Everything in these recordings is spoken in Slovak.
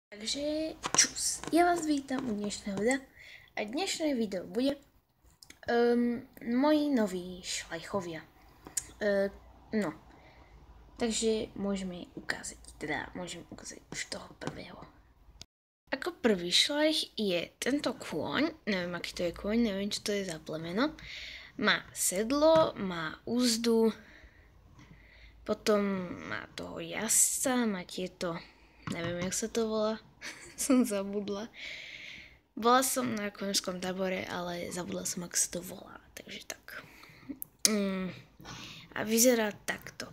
Takže čus, já vás vítám u dnešného videa a dnešné video bude moji noví šlajchovia. No, takže môžeme ukázať, môžem ukázať už toho prvého. Ako prvý šlajch je tento kôň, neviem aký to je kôň, neviem čo to je za plemeno. Má sedlo, má úzdu, potom má toho jazdca, má tieto, neviem jak sa to volá, som zabudla. Bola som na koňskom tábore, ale zabudla som, ako sa to volá, takže tak. A vyzerá takto.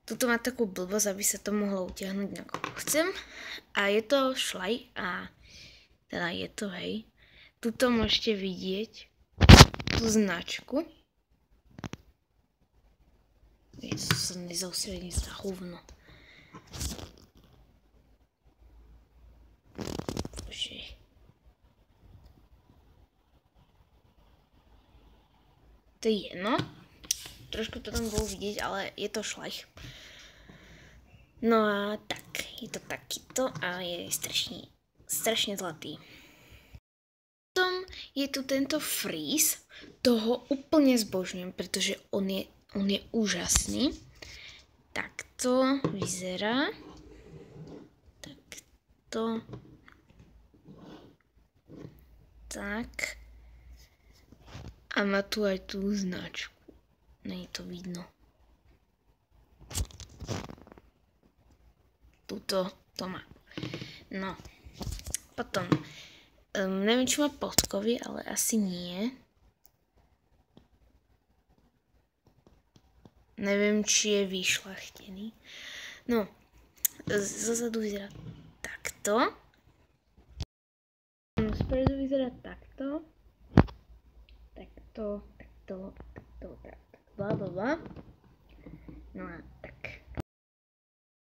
Tuto má takú blbosť, aby sa to mohlo utiahnuť na koľko chcem. A je to šlaj a teda je to, hej. Tuto môžete vidieť tú značku. Som nezausiedný za hovno. To je jedno. Trošku to tam bolo vidieť, ale je to šlajch. No a tak, je to takýto a je strašne zlatý. Potom je tu tento fríz, toho úplne zbožňujem, pretože on je úžasný. Takto vyzerá. Takto. Tak. A má tu aj tú značku. Nie je to vidno. Tuto to má. No. Potom. Neviem, či má podkovy, ale asi nie. Neviem, či je vyšľachtený. No. Zozadu vyzerá takto. Spredu vyzerá takto. Takto, blablabla. No a tak.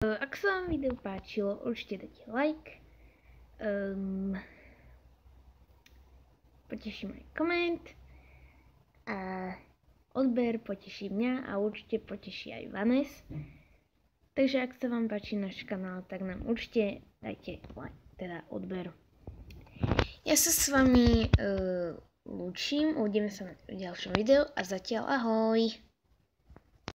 Ak sa vám video páčilo, určite dajte like. Poteší ma aj koment. A odber poteší mňa a určite poteší aj Vanes. Takže ak sa vám páči náš kanál, tak nám určite dajte like, teda odber. Ja sa s vami lúčim, uvidíme sa na ďalšom videu a zatiaľ ahoj!